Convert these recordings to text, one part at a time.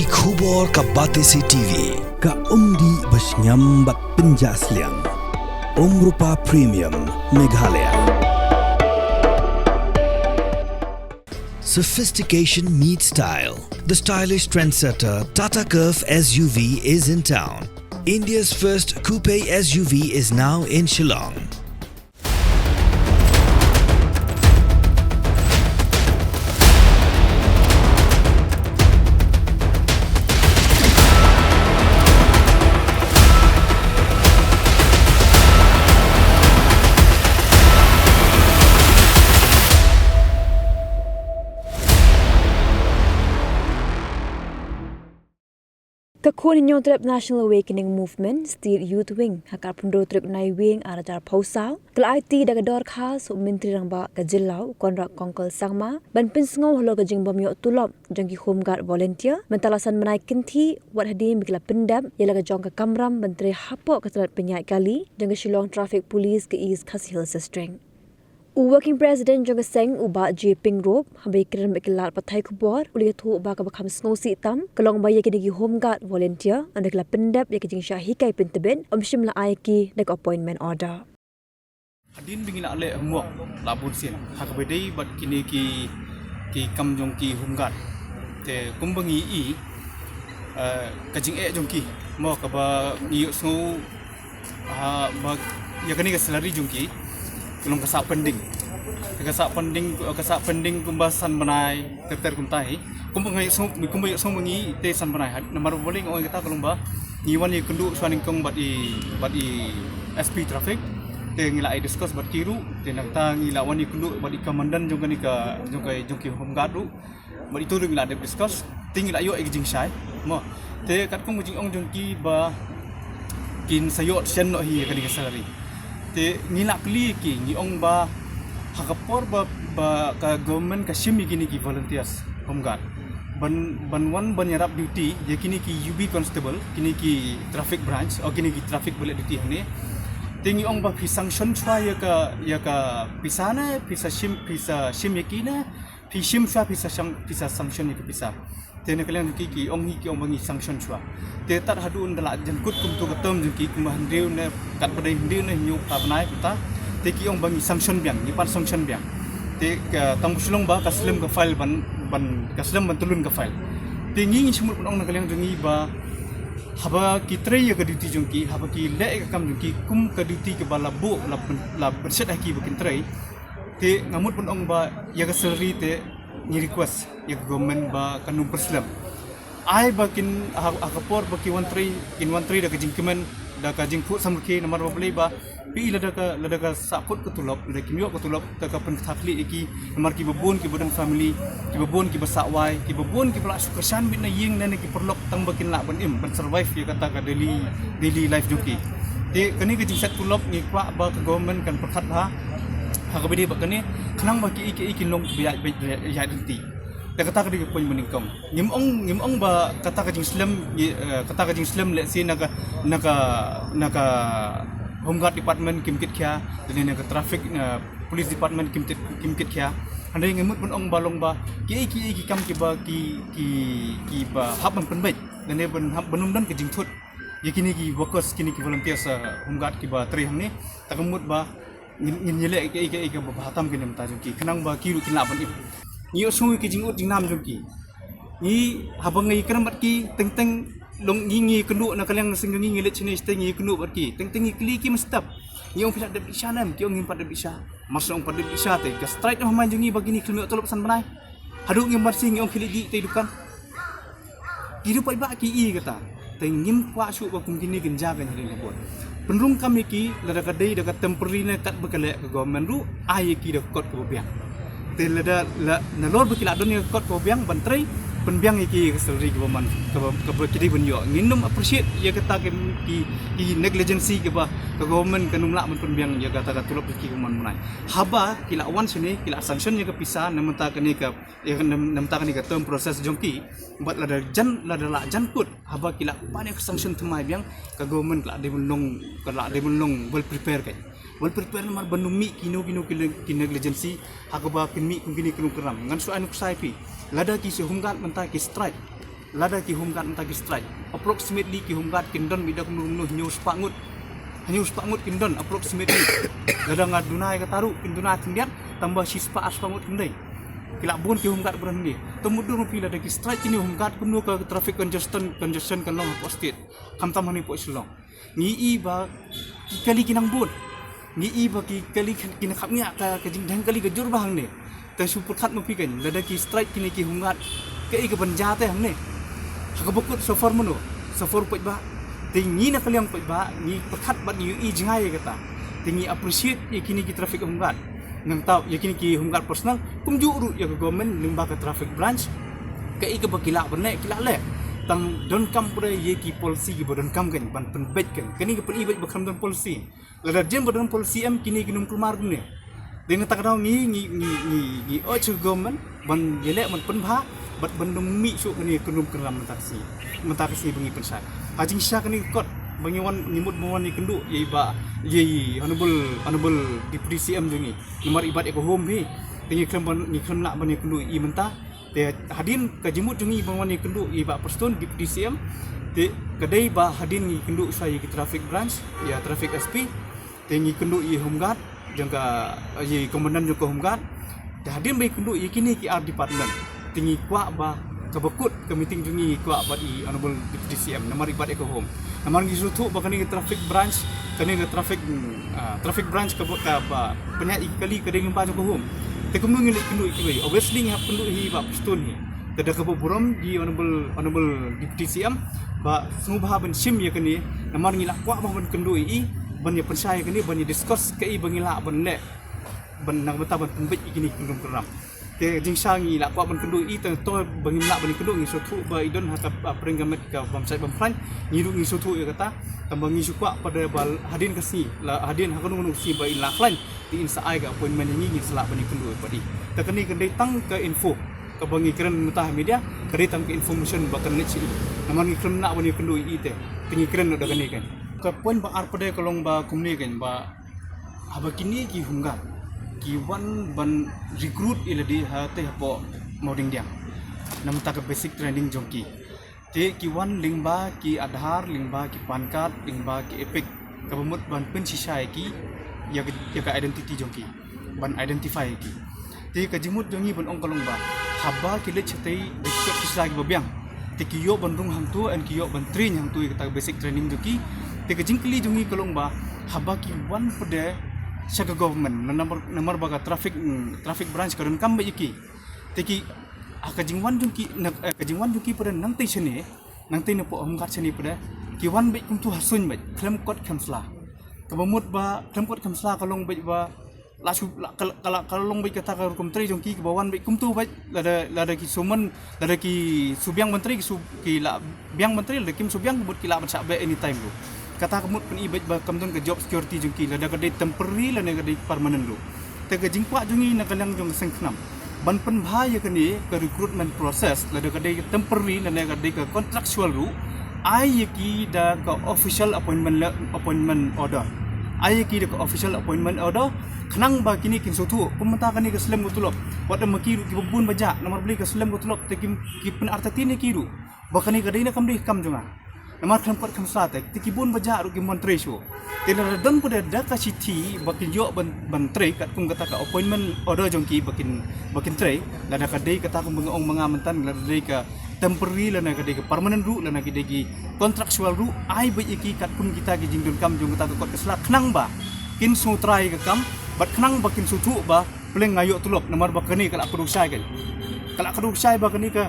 ki khubor ka Batesi TV ka umdi basnyambak penjaslian Rupa Premium Meghalaya. Sophistication meets style. The stylish trendsetter Tata Curve SUV is in town. India's first coupe SUV is now in Shillong. Kakun inyong trip National Awakening Movement, State Youth Wing, hakar pundo trip nai wing arajar pausau, kala IT dagador khas Menteri Rangba Kajilau, konrak kongkol sangma, ban pinsngau halo kajing bamyo tulop, jangki home guard volunteer, mentalasan menai kinti, wat hadim bikla pendam, yala kajong ke kamram, menteri hapok keterat penyai kali, jangka Shillong Traffic Police ke East Khas Hills String. Working President Jong Seng uba J Ping Rob habai kiran bekilar pathai kubor uli thu uba ka bakham sngosi tam kalong baya ki home guard volunteer andakla pendap ya kijing shahi kai penteben omshimla aiki nek appointment order Hadin bingin ale muak labun sin hakabedei bat kini ki kam jong ki home guard te kumbangi i kajing jong ki mo ka ba ngiyo sngo ba ya kani ka salary jong ki kelong kasak pending kumbasan manai terter kumtai kumbangai song mengi te san manai nomor boling orang kata kelong ba ngiwan ni kendu swaning kong bat i SP traffic te ngila ai discuss bat kiru te nak ta ngila wani kendu bat i komandan jong ki home guard ru bat itu ngila de discuss ting ngila yo ai jing sai mo te kat kong jing ong jong ki ba kin sayot sen no hi kani ka salary te ngila kli ki ngi ong ba hakapor ba ka government ka shimi gini ki volunteers home guard ban yarap duty ye kini ki UB constable kini ki traffic branch o kini ki traffic bullet duty hne te ngi ong ba phi sanction chwa ya ka pisana pisa shim yakina phi shim chwa pisa sanction ni pisa te ne kalian ki ong bangi sanction chwa te tat hadun dala jankut kum tu katom jki kum handeu ne kat badai handeu ne nyu pa banai ta te ki ong bangi sanction biang ni par sanction biang te tang buslong ba kaslim ka file ban kaslim ban tulun ka file te ngi smut ong na kalian jungi ba haba ki tre ya ka duty jungki haba ki le ka kam jungki kum ka duty ka bala bu la berset haki bakin tre te ngamut pun ong ba ya ka salary te ni request ya government ba kanun perslam ai bakin akapor baki one three da kajing kemen da kajing pu samke nomor boleh ba pi lada ka saput ketulop da kimyo ketulop ta ka pen thakli iki nomor ki babon ki bodan family ki babon ki basakwai ki babon ki bala sukasan bin na ying na ki perlok tang bakin la ban ban survive ya kata ka daily life joki te kani kajing set tulop ni kwa ba ka government kan perkhat ha hakabedi bakani khanang baki iki long biya dinti ta kata ka di poin meningkam ngim ong ba kata ka jing slam le si naga home guard department kimkit kya dan naga traffic police department kimkit kya andai ngemut pun ong balong ba ki kam ki ba haban penbaik dan ne ben benum dan ke jing thut yakini ki workers kini ki volunteers home guard ki ba tri hang ni takamut ba ngin nyele ke bahatam ke nem ta jungki khnang ba kiru kin laban ip ni osui ke jingut jingnam jungki ni habang ngi krambat ki teng long ngi kendu na kalyang sing ngi le chine ste ngi kendu bat ki teng kli ki mestap ni ong filat de bisha nam ki ong ngim pad de bisha masuk ong pad de bisha te ka straight no man jungi bagini kelmi tolop san banai hadu ngim bar sing ngi ong khili te dukan kiru pai ba ki i kata teng ngim kwa su ba kum kini genja kan hili lebot penrung kami ki lada kadai dekat temporary ne kat bekale ke government ru ai ki de kot ko biang te lada na lor bekila don ne kot ko biang bantrai penbiang iki ke salary government ke kidi bunyo nginum appreciate ya kata ki negligency ke ba ke government kanum la penbiang ya kata tulop ki government munai haba kila wan sini kila sanction ya ke pisah nemta kani ke ya nemta kani ke term process jongki bat lada la jan put haba kila banyak sanction tumai biang ke government la de menlong well prepare kai well prepare mar banumi kino ki negligency hakaba kini kini keram ngan so anu sai pi lada ki se hunggat mentah ki strike lada ki humgat mentagi strike approximately ki humgat kindon bidak munu news pangut kindon approximately lada ngadunai ka taru kinduna tindian tambah sispa aspangut kindai kila bon ki humgat buran ni temudu rupi lada ki strike ini humgat kunu ka traffic congestion kan long posted kam tam hani po islong ni ba kali kinang bon ni ba ki kali kinang khamnya ka jingdang kali gajur bahang ni ta super khat mo pikan lada ki strike kini ki humgat ke ke banjate hang ni hakabukut sofar mono sofar poj ba tingi na kaliang poj ba ni perkhat ba ni jingai kata tingi appreciate yakini ki traffic humgat nang tahu yakini ki humgat personal kumjuru ya ke government limba ke traffic branch ke bakila berne kila le tang don kam pura ye ki policy ki bodon kam kan ban penbet kan kini ke penibet bakam don policy lada jem bodon policy am kini kinum kumar ne dengan tak tahu ni ocho government ban yele ban penbha bat bandung mi su kini kunum keram mentasi bengi pensat ajing sya kini kot bangiwan nimut bawan ni kendu ye ba ye honorable deputy CM jungi nomor ibat eko home bi tingi klem nak bani kendu i mentah te hadin ka jimut jungi bawan ni kendu i ba perston deputy CM te kadai ba hadin ni kendu saya ki traffic branch ya traffic SP tingi kendu i homeguard jangka ye komandan jo homeguard te hadin bai kendu i kini ki art department tinggi kuat ba kebekut ke meeting jungi kuat ba di honorable deputy CM nomor ibat eko home namar gi sutu ba kani traffic branch kani ke traffic branch ke ba penyak kali ke dengan pa ko home te kumnu ngi kendu ki obviously ngap kendu hi ba pistol ni kada ke buram di honorable deputy CM ba sumubha ban sim ya kani namar ngi la kuat ba ban kendu i ban ya pensaya kani ban ya discuss ke i bangila ban le ban nang beta ban pembet kini kendum keram te jingsangi la kwa ban kendu i tang to bangin la ban kendu ngi sotu ba idon hata pringgamet ka bamsai bamfran ngiru ngi sotu ya kata tambah ngi sukwa pada bal hadin kasi la hadin hakunu nu si ba ila klan di insa ai ga appointment ngi selak ban kendu padi ta kani kendai tang ke info ka bangi keren mentah media kare tang ke information ba kan nechi naman ngi kren nak ban kendu i te tingi keren da kani kan ka poin ba ar pada kolong ba kumni kan ba haba kini ki hunga ki wan ban recruit iladi hate hapo moding dia namta ka basic training jongki te ki wan lingba ki adhar lingba ki pan card lingba ki epic ka bamut ban pen sisai ki ya ka identity jongki ban identify ki te ka jimut jongi ban ong kolong ba haba ki le chtai dikot kisai babiang te ki yo ban rung hang tu an ki yo ban train hang tu ka basic training jongki te ka jingkli jongi kolong ba haba ki wan pede saka government nomor baga traffic branch karon kam ba yiki teki akajingwan jungki pada nang tai sene nang tai nepo homgat sene pada kiwan ba kum tu hasun ba klem kot khamsla kabamut ba klem kot khamsla kalong ba la kalong ba kata ka kum tri jungki ke bawan ba kum tu ba lada ki suman lada ki subyang menteri ki la biang menteri la kim subyang but ki la bansa ba anytime lu kata kemut pun ibet ba kamdon ke job security jungki lada kadai temporary lada kadai permanent lu te ke jingkwa jungi na kalang jong sengknam ban pen bahaya kani ke recruitment process lada kadai temporary lada kadai ke contractual lu ai ki da ke official appointment order ai ki da ke official appointment order kenang ba kini kin sotu pementa kani ke selem gutulok wada makiru ki bubun baja nomor beli ke selem gutulok te ki pen artatini kiru bakani kadai na kamdi kam jonga namar khampat khamsate tikibun baja ru ki montre show tela dan pada data city bakin jo ban tre kat kum kata ka appointment order jongki bakin tre lada kadai kata kum bengong mangamentan lada dei ka temporary lada kadai ka permanent ru lada kadai ki contractual ru ai ba iki kat kum kita ki jingdon kam jong kata kot kesla khnang ba kin su try ka kam bat khnang bakin su thu ba pleng ngayok tulok namar bakani kala produksai kan kala produksai bakani ka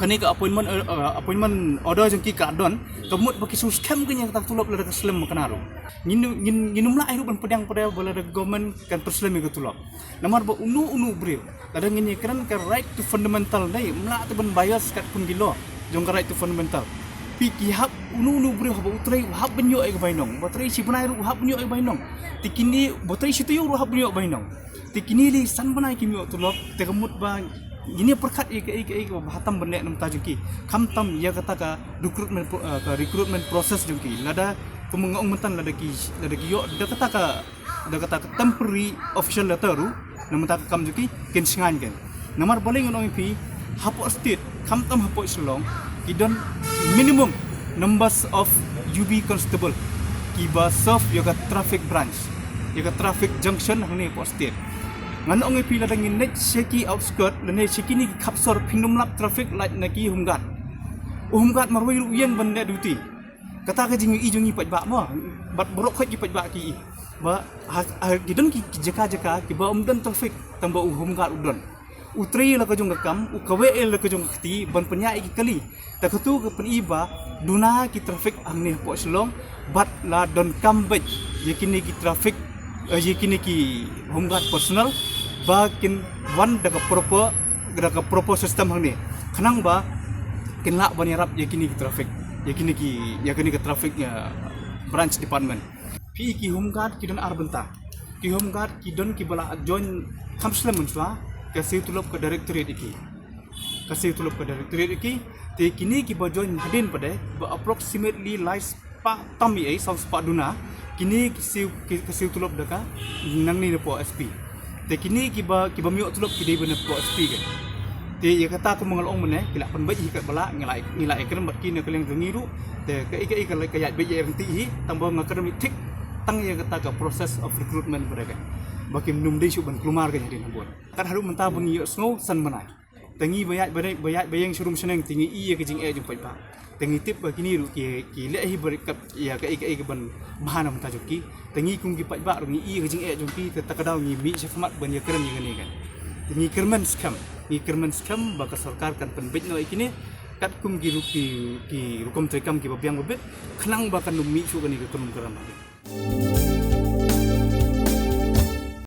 appointment order jengki ka don kemut baki su scam kenya tak tulop lada keslem makanaru nginum la airu ban pedang pada balada government kan perslem ke tulop namar ba unu bril lada ngini kran ka right to fundamental dai mla te ban bias kat pun gilo jong ka right to fundamental pi ki hab unu bril hab utrai hab benyo ai bainong botrai si banai ru hab benyo ai bainong tikini botrai si tu ru hab benyo bainong tikini li san banai ki myo tulop te kemut ba ini perkat ik hatam benek nam tajuki kamtam ya kata ka recruitment process jungki lada kemengong mentan lada ki yo da kata ka temporary official letter ru nam ta kam juki ken singan kan namar boleh ngono pi hapo state kamtam hapo selong kidon minimum numbers of UB constable kiba serve yoga traffic branch yoga traffic junction hangni po state ngan ong pila dangin net seki outskirt lene seki ni kapsor pinumlap traffic light naki humgat marwai ruyen bande duty kata ka jingi i pajba mo bat borok khoi ki pajba ki ba gidon ki jaka ki ba umdan traffic tamba humgat udon utri la ka jong kam ukawe la ka jong kti ban penya ki kali takatu ka peniba duna ki traffic angni po slong bat la don kambej yakini ki traffic yakini ki humgat personal ba kin wan daga proper system hangni khanang ba kin la banirap yakini ki traffic yakini ki traffic branch department pi ki humgat ki don arbenta ki humgat ki don ki bala join kamslam munswa kasih tulop ke directorate iki te kini ki ba join hadin pada ba approximately lies pa tami sang spa duna kini kasih tulop daka nang ni po SP te kini ki ba miok tulop ki dei bena po SP kan te ya kata ko mengalong mene kila pen baji kat bala ngilai ikram bat kini keleng ngiru te ka ika kayat baji yang ti tambah ngakademik tik tang ya kata ka process of recruitment mereka baki menum dei suban kelumar kan hadin buat kan haru mentah bengi snow san manai tengi bayat bayang surum seneng tingi iya ke jing jung pai pa tengi tip baki ni ru ki le hi berkat ya ka ika ban bahana mentah joki tengi kung ki pai ba ru ni iya ke jing jung ki takadau ni mi syamat ban ya keren yang ni kan tengi kerman scam baka sarkar kan penbej no ikini kat kum ki rukom trekam ki babiang babet khnang bakan mi su kan ni ke kerum keram